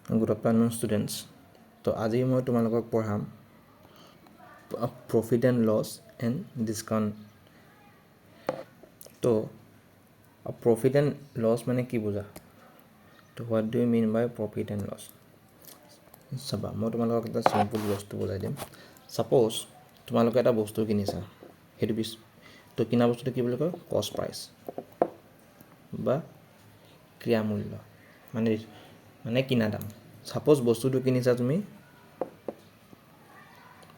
Good afternoon, students. তো আজি মই তোমালোকক পঢ়াম profit and loss and discount. তো প্ৰফিট এণ্ড লছ মানে কি বুজা? তো what do you mean by profit and loss? চাবা, মই তোমালোকক এটা চিম্পুল বস্তু বুজাই দিম। ছাপ'জ তোমালোকে এটা বস্তু কিনিছা, সেইটো তো কিনা বস্তুটো কি বুলি কয়? কষ্ট প্ৰাইচ বা ক্ৰিয়া মূল্য, মানে কিনা দাম। ছাপ'জ বস্তুটো কিনিছা তুমি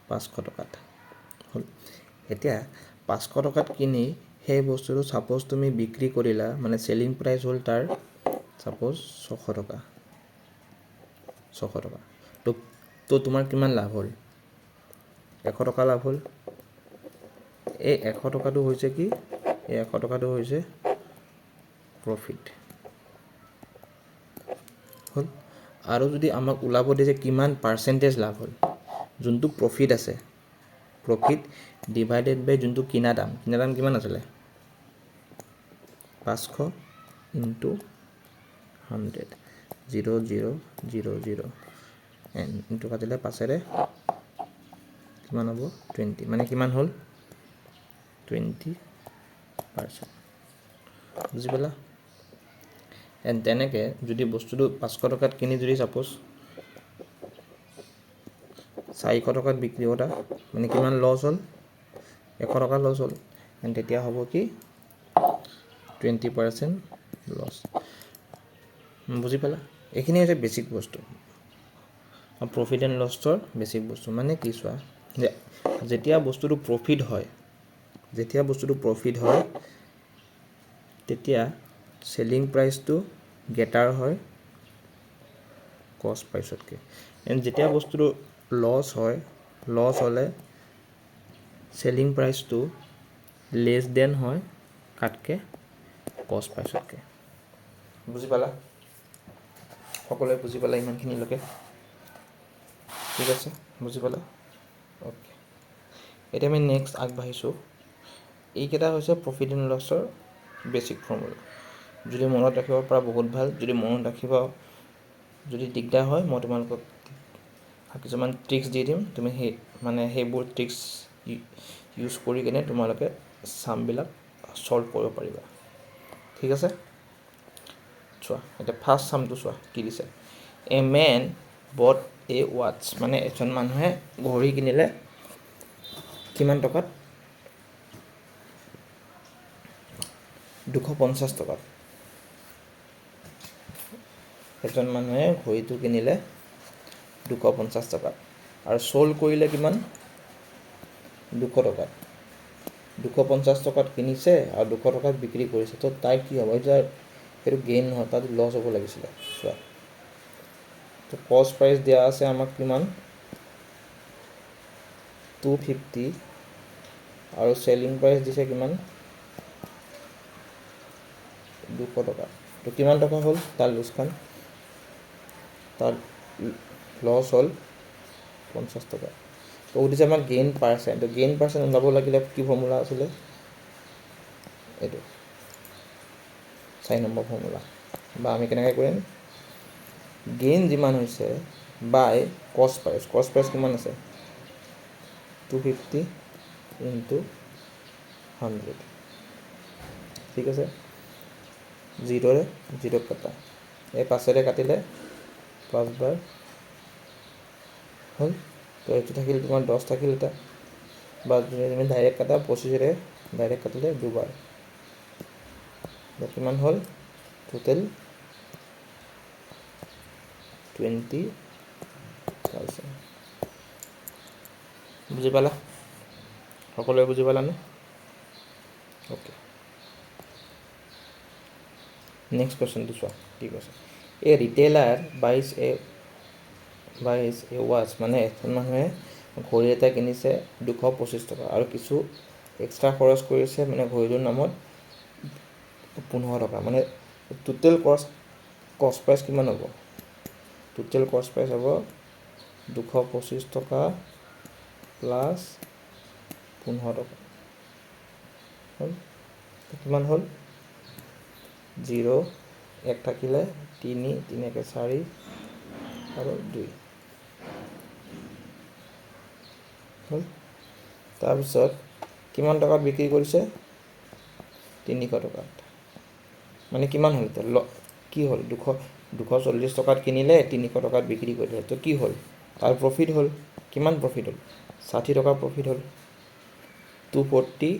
500 টকাত হ'ল। এতিয়া 500 টকাত কিনি সেই বস্তুটো ছাপ'জ তুমি বিক্ৰী কৰিলা, মানে চেলিং প্ৰাইচ হ'ল তাৰ ছাপ'জ 600 টকা। তো তোমাৰ কিমান লাভ হ'ল? 100 টকা লাভ হ'ল। এই 100 টকাটো হৈছে কি? এই 100 টকাটো হৈছে প্ৰফিট হ'ল। আৰু যদি আমাক ওলাব দিয়ে যে কিমান পাৰ্চেণ্টেজ লাভ হ'ল, যোনটো প্ৰফিট আছে, প্ৰফিট ডিভাইডেড বাই যোনটো কিনা দাম কিমান আছিলে? 500 ইনটু 100, 0 0 0 0 ইনটু কাটিলে 5ৰে কিমান হ'ব? 20, মানে কিমান হ'ল? 20%। বুজি পালা? এণ্ড তেনেকৈ যদি বস্তুটো 500 টকাত কিনি যদি ছাপ'জ 400 টকাত বিক্ৰী কৰা, মানে কিমান লছ হ'ল? 100 টকা লছ হ'ল। এণ্ড তেতিয়া হ'ব কি? 20% লছ। বুজি পালা? এইখিনি হৈছে বেছিক বস্তু, প্ৰফিট এণ্ড লছৰ বেছিক বস্তু। মানে কি চোৱা, যে যেতিয়া বস্তুটো প্ৰফিট হয় তেতিয়া চেলিং প্ৰাইচটো গেটাৰ হয় কষ্ট প্ৰাইচতকৈ। এণ্ড যেতিয়া বস্তুটো লছ হ'লে চেলিং প্ৰাইচটো লেছ দেন হয় কাতকৈ কষ্ট প্ৰাইচতকৈ। বুজি পালা? সকলোৱে বুজি পালা ইমানখিনিলৈকে? ঠিক আছে, বুজি পালা? অ'কে, এতিয়া আমি নেক্সট আগবাঢ়িছোঁ। এইকেইটা হৈছে প্ৰফিট এণ্ড লছৰ বেছিক ফৰ্মুলা। যদি মনত ৰাখিব পৰা বহুত ভাল, যদি মনত ৰাখিব যদি দিগদাৰ হয়, মই তোমালোকক কিছুমান ট্ৰিক্স দি দিম। তুমি সেইবোৰ ট্ৰিক্স ইউজ কৰি কিনে তোমালোকে ছামবিলাক ছল্ভ কৰিব পাৰিবা। ঠিক আছে, চোৱা এতিয়া ফাৰ্ষ্ট ছামটো চোৱা কি দিছে। এ মেন বট এ ৱাটছ, মানে এজন মানুহে ঘড়ী কিনিলে কিমান টকাত? 250 টকাত। এজন মানুহে ঘড়ীটো কিনিলে 250 টকাত আৰু চল্ড কৰিলে কিমান? 200 টকাত। 250 টকাত কিনিছে আৰু 200 টকাত বিক্ৰী কৰিছে। তো তাই কি হ'ব? সেইটো গেইন নহয়, তাত লছ হ'ব লাগিছিলে। চোৱা, তো কষ্ট প্ৰাইচ দিয়া আছে আমাক কিমান? 250 আৰু চেলিং প্ৰাইচ দিছে কিমান? 200 টকা। তো কিমান টকা হ'ল তাৰ লোকচান? তাৰ লছ হ'ল 50 টকা। তো সুধিছে আমাক গেইন পাৰ্চেণ্ট। তো গেইন পাৰ্চেণ্ট ওলাব লাগিলে কি ফৰ্মুলা আছিলে? এইটো 4 নম্বৰ ফৰ্মুলা। বা আমি কেনেকৈ কৰিম? গেইন যিমান হৈছে বাই কষ্ট প্ৰাইচ। কষ্ট প্ৰাইচ কিমান আছে? 250 ইনটু 100। ঠিক আছে, 0ৰে 0 কাটা, এই 5ৰে কাটিলে 5 বাৰ হ'ল। তো এইটো থাকিল তোমাৰ 10 থাকিল এটা, বা যদি তুমি ডাইৰেক্ট কাটা 25ৰে ডাইৰেক্ট কাটিলে 2 বাৰ। কিমান হ'ল? টোটেল 20%। বুজি পালা? সকলোৱে বুজি পালানে? অ'কে, নেক্সট কুৱেশ্যনটো চোৱা কি কৈছে। এ ৰিটেইলাৰ বাইজ এ ৱাচ, মানে এজন মানুহে ঘড়ী এটা কিনিছে 225 টকা আৰু কিছু এক্সট্ৰা খৰচ কৰিছে, মানে ঘড়ীটোৰ নামত 15 টকা। মানে টোটেল কষ্ট প্ৰাইচ কিমান হ'ব? টোটেল কষ্ট প্ৰাইচ হ'ব 225 টকা প্লাছ 15 টকা হ'ল। কিমান হ'ল? 0, 1 থাকিলে 3, 3 একে 4, আৰু 2 হ'ল। তাৰপিছত কিমান টকাত বিক্ৰী কৰিছে 300 টকাত, মানে কিমান হ'ল এতিয়া কি হ'ল 240 টকাত কিনিলে 300 টকাত বিক্ৰী কৰিলে, তো কি হ'ল তাৰ প্ৰফিট হ'ল, কিমান প্ৰফিট হ'ল 60 টকা প্ৰফিট হ'ল। 240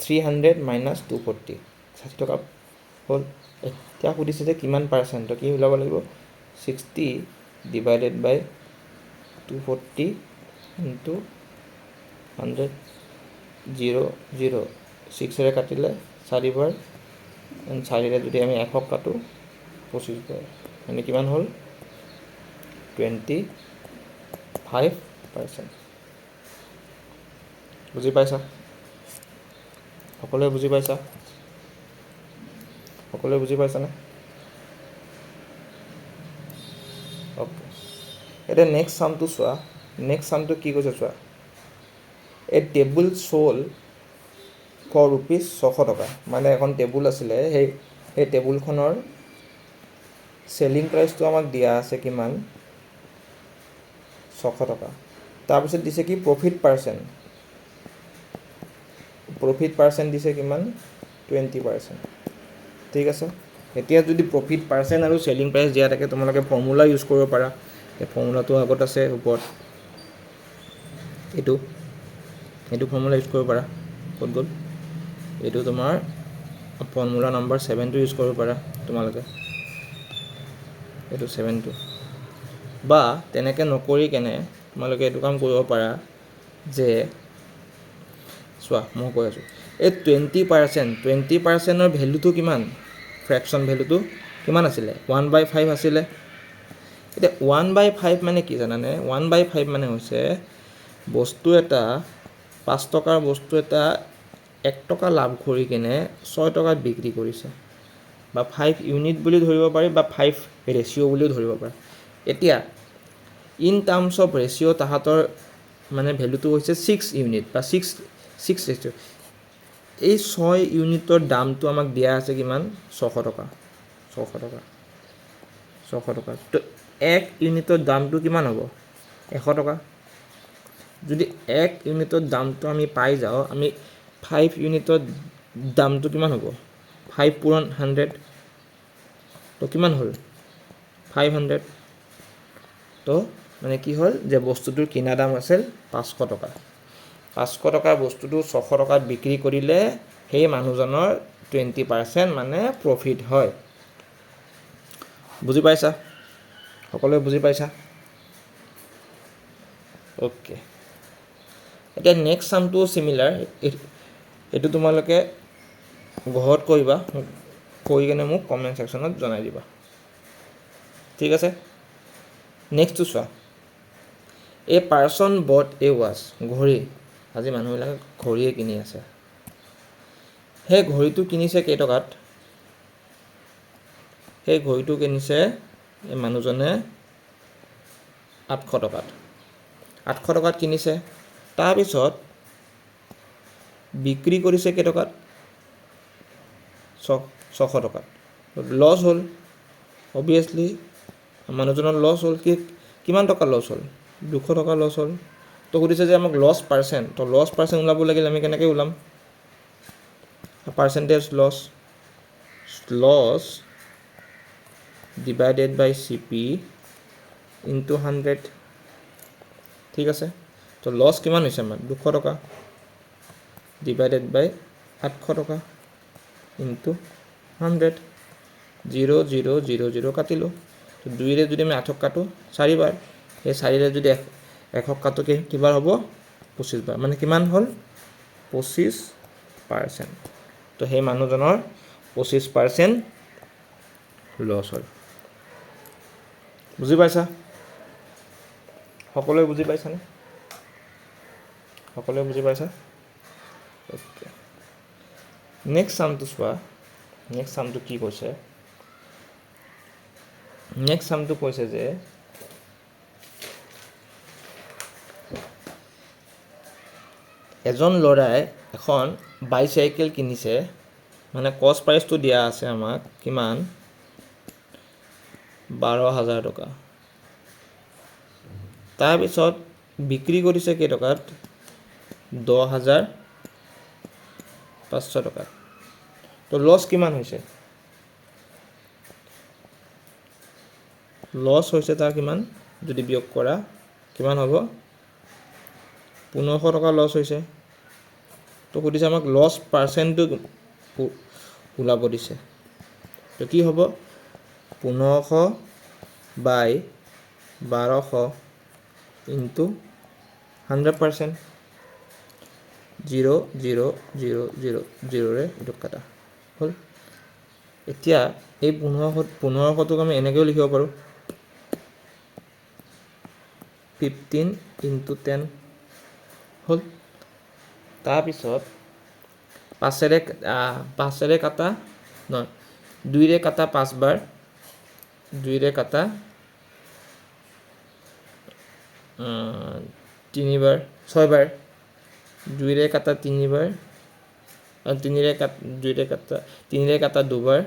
300 মাইনাছ 240 60 টকা হ'ল। এতিয়া সুধিছে যে কিমান পাৰ্চেণ্ট, তো কি ওলাব লাগিব 60 ডিভাইডেড বাই 240 ইনটু 100 0 0 6ৰে কাটিলে 4 বাৰ, 4ৰে যদি আমি 100 কাটো 25 বাৰ, মানে কিমান হ'ল 25%। বুজি পাইছা? সকলোৱে বুজি পাইছা? সকলোৱে বুজি পাইছানে? অ'কে, এতিয়া নেক্সট চামটো চোৱা। নেক্সট চামটো কি কৈছে চোৱা, এ টেবুল চ'ল ফৰ ৰুপিজ 600 টকা, মানে এখন টেবুল আছিলে, সেই টেবুলখনৰ চেলিং প্ৰাইচটো আমাক দিয়া আছে কিমান 600 টকা। তাৰপিছত দিছে কি প্ৰফিট পাৰ্চেণ্ট দিছে কিমান 20%। ঠিক আছে, এতিয়া যদি প্ৰফিট পাৰ্চেণ্ট আৰু চেলিং প্ৰাইচ দিয়া থাকে তোমালোকে ফৰ্মুলা ইউজ কৰিব পাৰা। এই ফৰ্মুলাটো আগত আছে ওপৰত, এইটো ফৰ্মুলা ইউজ কৰিব পাৰা। ক'ত গ'ল, এইটো তোমাৰ ফৰ্মুলা নম্বৰ 7টো ইউজ কৰিব পাৰা তোমালোকে, এইটো 7টো। বা তেনেকৈ নকৰি কেনে তোমালোকে এইটো কাম কৰিব পাৰা যে চোৱা, মই কৈ আছোঁ এই 20%ৰ ভেলুটো কিমান, ফ্ৰেকশ্যন ভেলুটো কিমান আছিলে 1/5 আছিলে। এতিয়া 1/5 মানে কি জানানে, 1/5 মানে হৈছে বস্তু এটা 5 টকাৰ বস্তু এটা 1 টকা লাভ কৰি কিনে 6 টকাত বিক্ৰী কৰিছে, বা 5 ইউনিট বুলি ধৰিব পাৰি, বা 5 ৰেচিঅ' বুলিও ধৰিব পাৰি। এতিয়া ইন টাৰ্মছ অফ ৰেচিঅ' তাহাঁতৰ মানে ভেলুটো হৈছে 6 ইউনিট বা 6 ৰেচিঅ'। এই 6 ইউনিটৰ দামটো আমাক দিয়া আছে কিমান 600 টকা। তো 1 ইউনিটৰ দামটো কিমান হ'ব 100 টকা। যদি 1 ইউনিটৰ দামটো আমি পাই যাওঁ, আমি 5 ইউনিটৰ দামটো কিমান হ'ব 5 পূৰণ 100, তো কিমান হ'ল 500। তো মানে কি হ'ল যে বস্তুটোৰ কিনা দাম আছিল 500 টকা। 500 টকাৰ বস্তুটো 600 টকাত বিক্ৰী কৰিলে সেই মানুহজনৰ 20% মানে প্ৰফিট হয়। বুজি পাইছা? সকলোৱে বুজি পাইছা? অ'কে, এতিয়া নেক্সট চামটো চিমিলাৰ। এইটো তোমালোকে ঘৰত কৰিবা, কৰি কিনে মোক কমেণ্ট ছেকশ্যনত জনাই দিবা। ঠিক আছে, নেক্সটটো চোৱা। এ পাৰ্চন বট এ ৱাচ, ঘড়ী। আজি মানুহবিলাকে ঘড়ীয়ে কিনি আছে। সেই ঘড়ীটো কিনিছে কেইটকাত, সেই ঘড়ীটো কিনিছে এই মানুহজনে 800 টকাত। 800 টকাত কিনিছে, তাৰপিছত বিক্ৰী কৰিছে কেইটকাত 600 টকাত। লছ হ'ল, অবভিয়াছলি মানুহজনৰ লছ হ'ল। কিমান টকা লছ হ'ল 200 টকা লছ হ'ল। তো সুধিছে যে আমাক লছ পাৰ্চেণ্ট, তো লছ পাৰ্চেণ্ট ওলাব লাগিলে আমি কেনেকৈ ওলাম, পাৰ্চেণ্টেজ লছ ডিভাইডেড বাই CP ইনটু 100। ঠিক আছে, তো লছ কিমান হৈছে আমাৰ 200 টকা ডিভাইডেড বাই 800 টকা ইনটু 100। 0 0 0 0 কাটিলোঁ। তো 2ৰে যদি আমি 8ক কাটোঁ 4 বাৰ, সেই 4ৰে যদি 100ক কাটোঁ কিবাৰ হ'ব 25 বাৰ, মানে কিমান হ'ল 25%। তো সেই মানুহজনৰ 25% লছ হ'ল। বুজি পাইছা? সকলোৱে বুজি পাইছানে? সকলোৱে বুজি পাইছা? অ'কে, নেক্সট চামটো চোৱা। নেক্সট চামটো কি কৈছে, নেক্সট চামটো কৈছে যে এজন ল'ৰাই এখন বাইচাইকেল কিনিছে, মানে কষ্ট প্ৰাইচটো দিয়া আছে আমাক কিমান 12,000 টকা। তাৰপিছত বিক্ৰী কৰিছে কেই টকাত 10,500 টকাত তো লছ কিমান হৈছে লছ হৈছে তাৰ কিমান যদি বিয়োগ কৰা কিমান হ'ব 1500 টকা লছ হৈছে তো সুধিছে আমাক লছ পাৰ্চেণ্টটো ওলাব দিছে তো কি হ'ব 1500 বাই 1200 ইনটু 100% 0 0 0 0 0 ৰে এইটো কাটা হ'ল এতিয়া এই 1500টোক আমি এনেকৈও লিখিব পাৰোঁ 15 ইনটু 10 হ'ল তাৰপিছত 5ৰে কাটা নহয় 2ৰে কাটা 5 বাৰ 2ৰে কাটা 3 বাৰ 6 বাৰ 2ৰে কাটা 3 বাৰ 3ৰে কাটা 2 বাৰ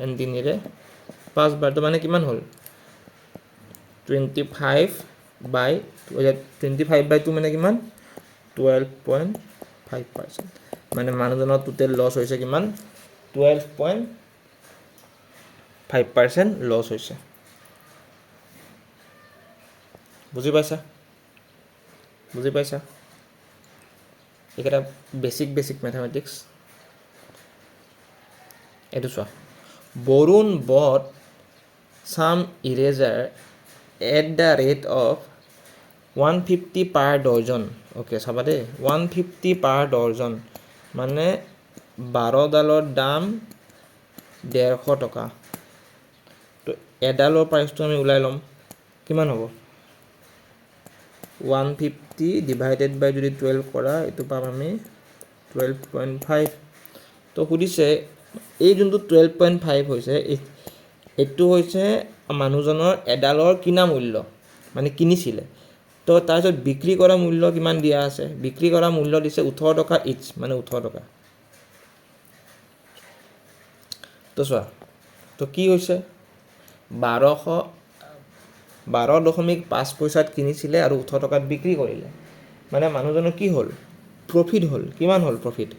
এণ্ড 3ৰে 5 বাৰ তো মানে কিমান হ'ল 25 বাই 2 মানে কিমান 12.5% মানে মানুহজনৰ টোটেল লছ হৈছে কিমান 12.5% লছ হৈছে বুজি পাইছা এইকেইটা বেছিক মেথমেটিক্স এইটো চোৱা Varun bought some eraser at the rate of 150 per dozen okay চাবা দেই 150 per dozen মানে 12 ডালৰ দাম 150 টকা তো এডালৰ প্ৰাইচটো আমি ওলাই ল'ম কিমান হ'ব 150 ডিভাইডেড বাই যদি 12 কৰা এইটো পাম আমি 12.5 তো সুধিছে এই যোনটো 12.5 হৈছে এইটো হৈছে মানুহজনৰ এডালৰ কিনা মূল্য মানে কিনিছিলে তো তাৰপিছত বিক্ৰী কৰা মূল্য কিমান দিয়া আছে বিক্ৰী কৰা মূল্য দিছে 18 টকা ইচ মানে 18 টকা তো চোৱা তো কি হৈছে 12.5 পইচাত কিনিছিলে আৰু 18 টকাত বিক্ৰী কৰিলে মানে মানুহজনৰ কি হ'ল প্ৰফিট হ'ল কিমান হ'ল প্ৰফিট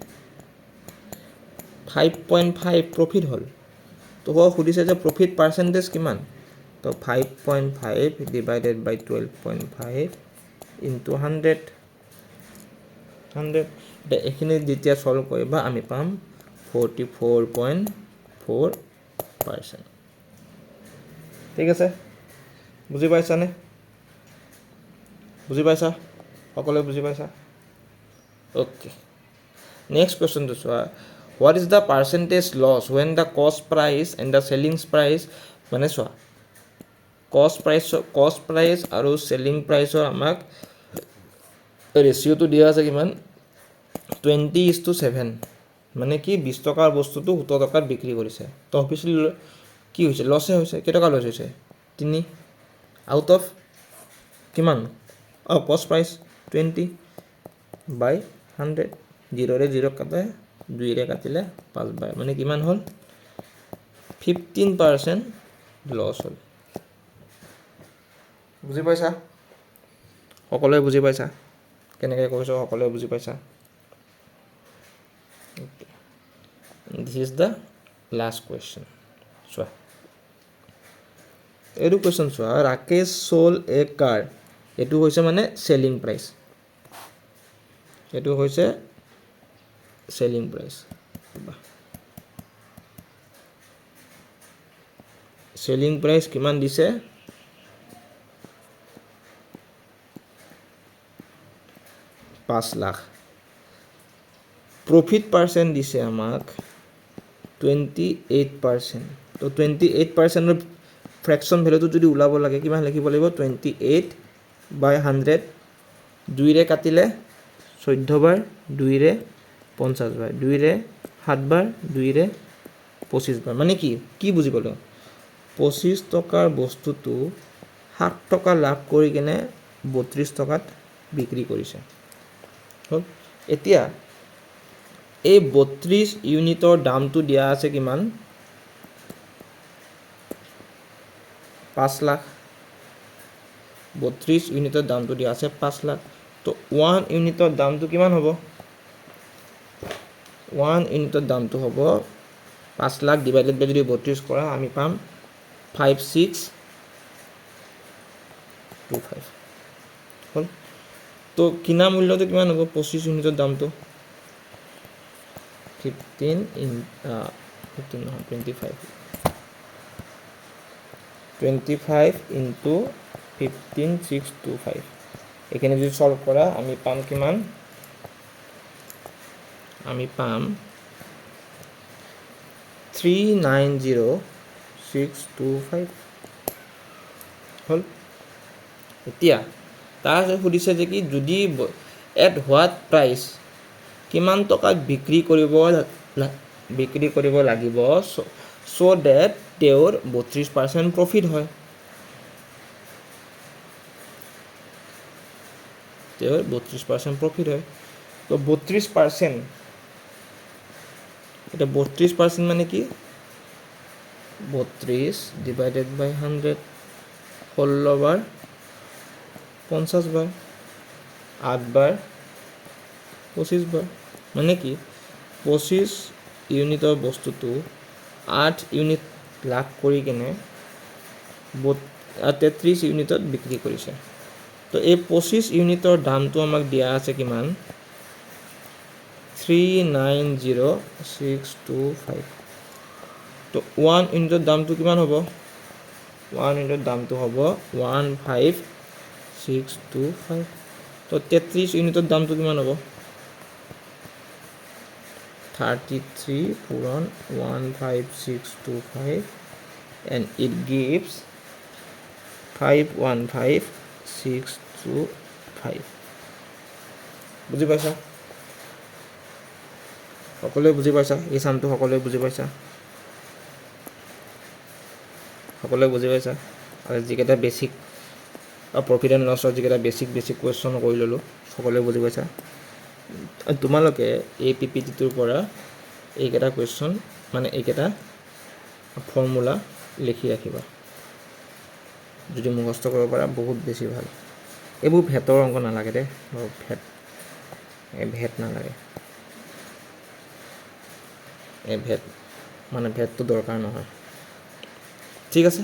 5.5 প্ৰফিট হ'ল তো সুধিছে যে প্ৰফিট পাৰ্চেন্টেজ কিমান তো 5.5 ডিভাইডেড বাই 12.5 ইনটু 100 এইখিনি যেতিয়া সলভ কৰিবা আমি পাম 44.4% ঠিক আছে বুজি পাইছানে বুজি পাইছা সকলোৱে বুজি পাইছা ওকে নেক্সট কোৱেশ্চনটো চোৱা what is the percentage loss when the cost price and the selling price মানে চোৱা cost price আৰু selling price আমাক ৰেশিওটো দিয়া আছে কিমান 20:7 মানে কি 20 টকাৰ বস্তুটো 17 টকাত বিক্ৰী কৰিছে তো অফিচিয়েলি কি হৈছে লছে হৈছে কেই টকা লছ হৈছে 3 আউট অফ কিমান cost price 20 by 100 0 ৰে 0 কাটে 2 ৰে কাটিলে 5 বাৰ মানে কিমান হ'ল 15% লছ হ'ল বুজি পাইছা সকলোৱে বুজি পাইছা কেনেকৈ কৈছো সকলোৱে বুজি পাইছা okay this is the last question চোৱা এইটো কোৱেশ্চন চোৱা ৰাকেশ sold a car এইটো হৈছে মানে সেলিং প্ৰাইস এইটো হৈছে সেলিং প্ৰাইস সেলিং প্ৰাইস কিমান দিছে 5 লাখ প্রফিট পার্সেন্ট দিছে আমাক 28% তো 28% ফ্র্যাকশন ভ্যালুটো যদি ওলাব লাগে কিমান লিখিব লাগিব 28 বাই 100 2 ৰে কাটিলে 14 বাৰ 2 ৰে 50 বাৰ 2 ৰে 7 বাৰ 2 ৰে 25 বাৰ মানে কি বুজি পালো 25 টকাৰ বস্তুটো 7 টকা লাভ কৰি কেনে 32 টকাত বিক্ৰী কৰিছে হ'ল এতিয়া এই 32 ইউনিটৰ দামটো দিয়া আছে কিমান 5 লাখ 32 ইউনিটৰ দামটো দিয়া আছে 5 লাখ তো 1 ইউনিটৰ দামটো কিমান হ'ব 1 ইউনিটৰ দামটো হ'ব 5 লাখ ডিভাইডেড বাই যদি 32 কৰা আমি পাম 5625 হ'ল তো কিনা মূল্যটো কিমান হ'ব 25 ইউনিটৰ দামটো 25 into 15625 এখানে যদি সলভ কৰা আমি পাম কিমান আমি পাম 390625 হল এতিয়া তাৰ সুধিছে যে কি যদি এট হোৱাট প্ৰাইস কিমান টকাত বিক্ৰী কৰিব লাগিব so that তেওঁৰ 32% প্ৰফিট হয় তেওঁৰ 32% প্ৰফিট হয় তো 32% এটা 32% মানে কি 32 divided by 100 16 বাৰ 50 বাৰ 8 বাৰ 25 বাৰ মানে কি 25 ইউনিটৰ বস্তুটো 8 ইউনিট লাভ কৰি কেনে 33 ইউনিটত বিক্ৰী কৰিছে তো এই 25 ইউনিটৰ দামটো আমাক দিয়া আছে কিমান 390625 তো 1 ইউনিটৰ দামটো কিমান হ'ব 1 ইউনিটৰ দামটো হ'ব 15625 তো 33 ইউনিটৰ দামটো কিমান হ'ব 33 পূৰণ 15625 and it gives 515625 বুজি পাইছা সকলোৱে বুজি পাইছা এই সামটো সকলোৱে বুজি পাইছা আৰু যিকেইটা বেসিক প্ৰফিট এণ্ড লছৰ যিকেইটা বেসিক কুৱেশ্যন কৰি ল'লোঁ সকলোৱে বুজি পাইছা তোমালোকে এই পিপিটিটোৰ পৰা এইকেইটা কুৱেশ্যন মানে এইকেইটা ফৰ্মুলা লিখি ৰাখিবা যদি মুখস্থ কৰিব পাৰা বহুত বেছি ভাল এইবোৰ ভেটৰ অংক নালাগে দে ভেট নালাগে মানে ভেটটো দৰকাৰ নহয় ঠিক আছে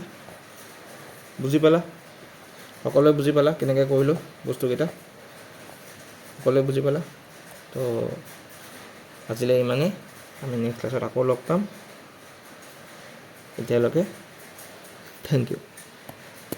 বুজি পালা সকলোৱে বুজি পালা কেনেকৈ কৰিলোঁ বস্তুকেইটা সকলোৱে বুজি পালা তো আজিলৈ ইমানে আমি নেক্সট ক্লাছত আকৌ লগ পাম এতিয়ালৈকে থেংক ইউ